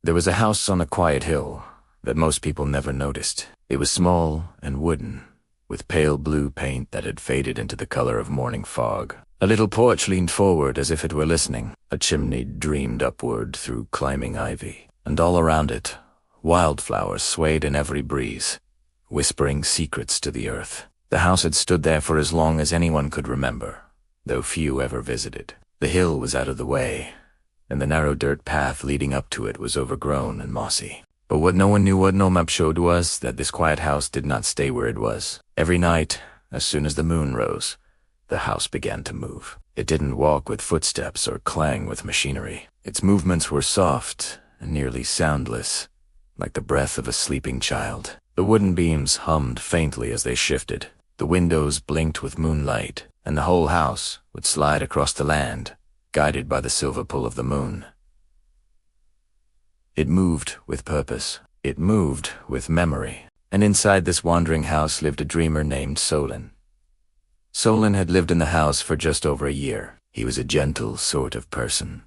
There was a house on a quiet hill that most people never noticed. It was small and wooden, with pale blue paint that had faded into the color of morning fog. A little porch leaned forward as if it were listening. A chimney dreamed upward through climbing ivy, and all around it, wildflowers swayed in every breeze, whispering secrets to the earth. The house had stood there for as long as anyone could remember, though few ever visited. The hill was out of the way, and the narrow dirt path leading up to it was overgrown and mossy. But what no one knew what no map showed was that this quiet house did not stay where it was. Every night, as soon as the moon rose, the house began to move. It didn't walk with footsteps or clang with machinery. Its movements were soft and nearly soundless, like the breath of a sleeping child. The wooden beams hummed faintly as they shifted. The windows blinked with moonlight, and the whole house would slide across the land, guided by the silver pull of the moon. It moved with purpose. It moved with memory. And inside this wandering house lived a dreamer named Solen. Solen had lived in the house for just over a year. He was a gentle sort of person,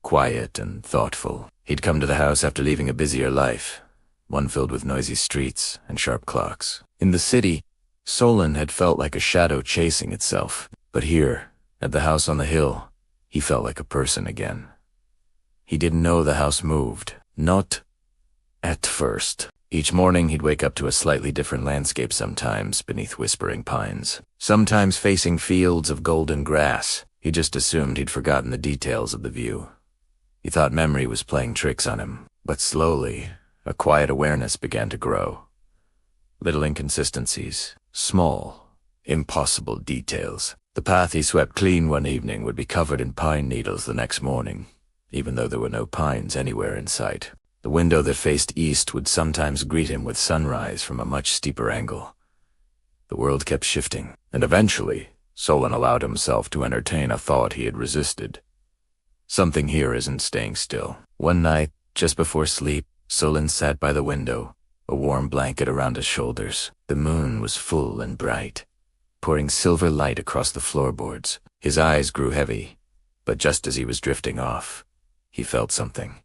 quiet and thoughtful. He'd come to the house after leaving a busier life, one filled with noisy streets and sharp clocks. In the city, Solen had felt like a shadow chasing itself. But here, at the house on the hill, he felt like a person again. He didn't know the house moved. Not at first. Each morning he'd wake up to a slightly different landscape, sometimes beneath whispering pines, sometimes facing fields of golden grass. He just assumed he'd forgotten the details of the view. He thought memory was playing tricks on him, but slowly, a quiet awareness began to grow. Little inconsistencies, small, impossible details. The path he swept clean one evening would be covered in pine needles the next morning, even though there were no pines anywhere in sight. The window that faced east would sometimes greet him with sunrise from a much steeper angle. The world kept shifting, and eventually, Solen allowed himself to entertain a thought he had resisted. Something here isn't staying still. One night, just before sleep, Solen sat by the window, a warm blanket around his shoulders. The moon was full and bright, pouring silver light across the floorboards. His eyes grew heavy, but just as he was drifting off, he felt something.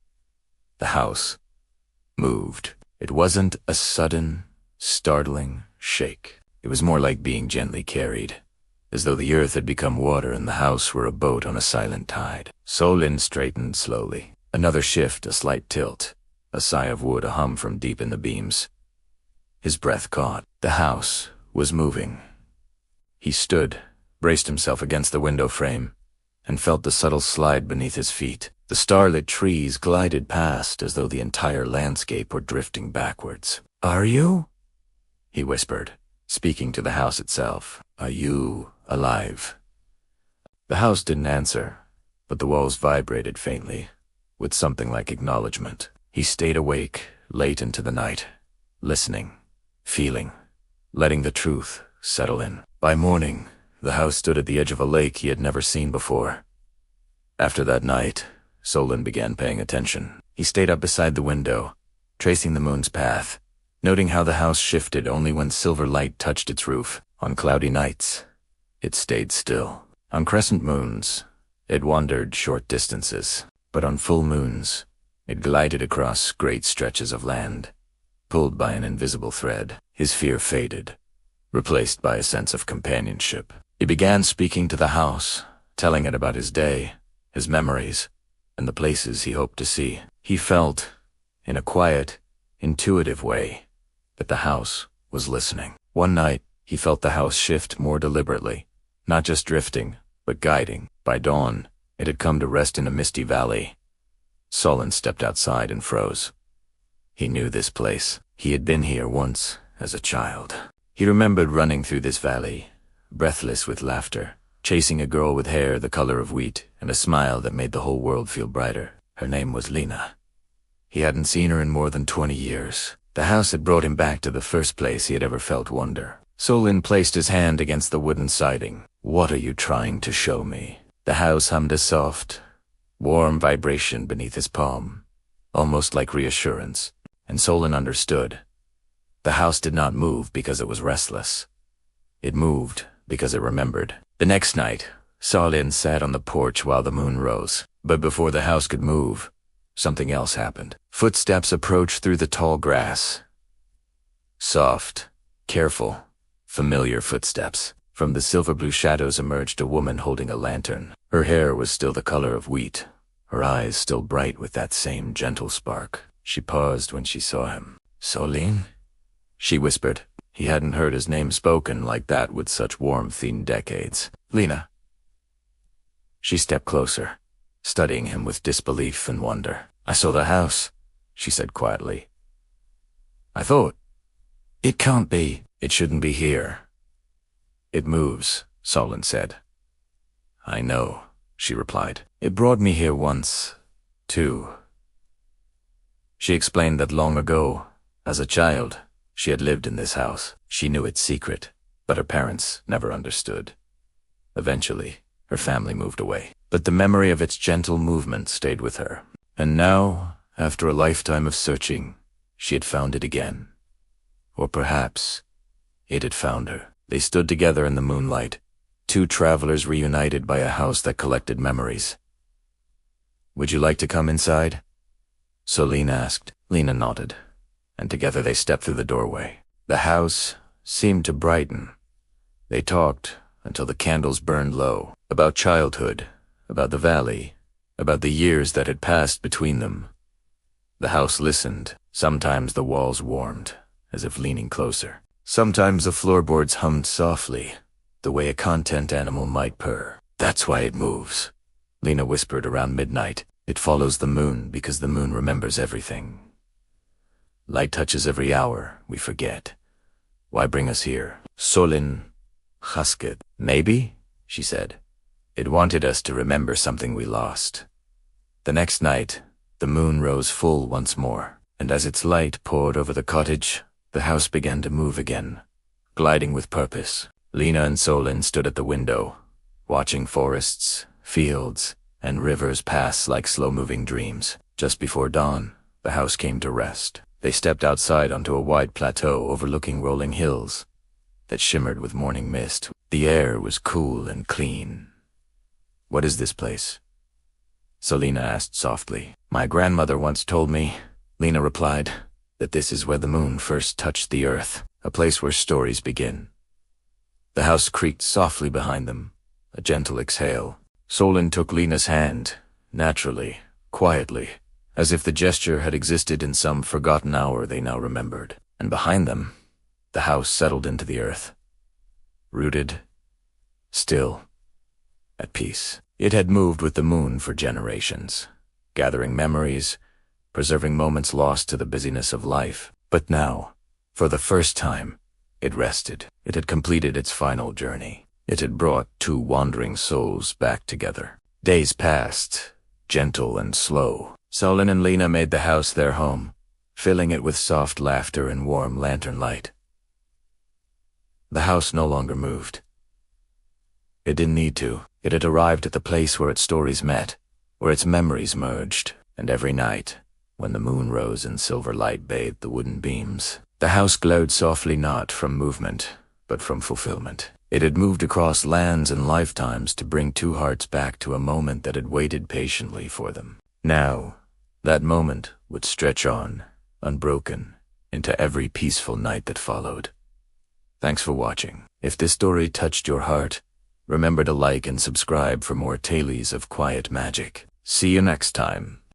The house moved. It wasn't a sudden, startling shake. It was more like being gently carried, as though the earth had become water and the house were a boat on a silent tide. Solen straightened slowly. Another shift, a slight tilt, a sigh of wood, a hum from deep in the beams. His breath caught. The house was moving. He stood, braced himself against the window frame, and felt the subtle slide beneath his feet. The starlit trees glided past as though the entire landscape were drifting backwards. "Are you?" he whispered, speaking to the house itself. "Are you alive?" The house didn't answer, but the walls vibrated faintly, with something like acknowledgement. He stayed awake late into the night, listening, feeling, letting the truth settle in. By morning, the house stood at the edge of a lake he had never seen before. After that night, Solen began paying attention. He stayed up beside the window, tracing the moon's path, noting how the house shifted only when silver light touched its roof. On cloudy nights, it stayed still. On crescent moons, it wandered short distances, but on full moons, it glided across great stretches of land, pulled by an invisible thread. His fear faded, replaced by a sense of companionship. He began speaking to the house, telling it about his day, his memories, and the places he hoped to see. He felt, in a quiet, intuitive way, that the house was listening. One night, he felt the house shift more deliberately, not just drifting, but guiding. By dawn, it had come to rest in a misty valley. Solen stepped outside and froze. He knew this place. He had been here once as a child. He remembered running through this valley, breathless with laughter, chasing a girl with hair the color of wheat and a smile that made the whole world feel brighter. Her name was Lena. He hadn't seen her in more than 20 years. The house had brought him back to the first place he had ever felt wonder. Solen placed his hand against the wooden siding. "What are you trying to show me?" The house hummed a soft, warm vibration beneath his palm, almost like reassurance, and Solen understood. The house did not move because it was restless. It moved because it remembered. The next night, Solen sat on the porch while the moon rose. But before the house could move, something else happened. Footsteps approached through the tall grass. Soft, careful, familiar footsteps. From the silver-blue shadows emerged a woman holding a lantern. Her hair was still the color of wheat, her eyes still bright with that same gentle spark. She paused when she saw him. "Solen?" she whispered. He hadn't heard his name spoken like that with such warmth in decades. "Lena." She stepped closer, studying him with disbelief and wonder. "I saw the house," she said quietly. "I thought, it can't be. It shouldn't be here." "It moves," Solen said. "I know," she replied. "It brought me here once, too." She explained that long ago, as a child, she had lived in this house. She knew its secret, but her parents never understood. Eventually, her family moved away, but the memory of its gentle movement stayed with her. And now, after a lifetime of searching, she had found it again. Or perhaps it had found her. They stood together in the moonlight, two travelers reunited by a house that collected memories. "Would you like to come inside?" Solen asked. Lena nodded, and together they stepped through the doorway. The house seemed to brighten. They talked until the candles burned low, about childhood, about the valley, about the years that had passed between them. The house listened. Sometimes the walls warmed, as if leaning closer. Sometimes the floorboards hummed softly, the way a content animal might purr. "That's why it moves," Lena whispered around midnight. "It follows the moon because the moon remembers everything. Light touches every hour, we forget. Why bring us here?" Solen husked. "Maybe," she said. "It wanted us to remember something we lost." The next night, the moon rose full once more, and as its light poured over the cottage, the house began to move again, gliding with purpose. Lena and Solen stood at the window, watching forests, fields, and rivers pass like slow-moving dreams. Just before dawn, the house came to rest. They stepped outside onto a wide plateau overlooking rolling hills that shimmered with morning mist. The air was cool and clean. "What is this place?" Solena asked softly. "My grandmother once told me," Lena replied, "that this is where the moon first touched the earth, a place where stories begin." The house creaked softly behind them, a gentle exhale. Solen took Lena's hand, naturally, quietly, as if the gesture had existed in some forgotten hour they now remembered. And behind them, the house settled into the earth, rooted, still, at peace. It had moved with the moon for generations, gathering memories, preserving moments lost to the busyness of life. But now, for the first time, it rested. It had completed its final journey. It had brought two wandering souls back together. Days passed, gentle and slow. Solen and Lena made the house their home, filling it with soft laughter and warm lantern light. The house no longer moved. It didn't need to. It had arrived at the place where its stories met, where its memories merged, and every night, when the moon rose and silver light bathed the wooden beams, the house glowed softly not from movement, but from fulfillment. It had moved across lands and lifetimes to bring two hearts back to a moment that had waited patiently for them. Now, that moment would stretch on, unbroken, into every peaceful night that followed. Thanks for watching. If this story touched your heart, remember to like and subscribe for more tales of quiet magic. See you next time.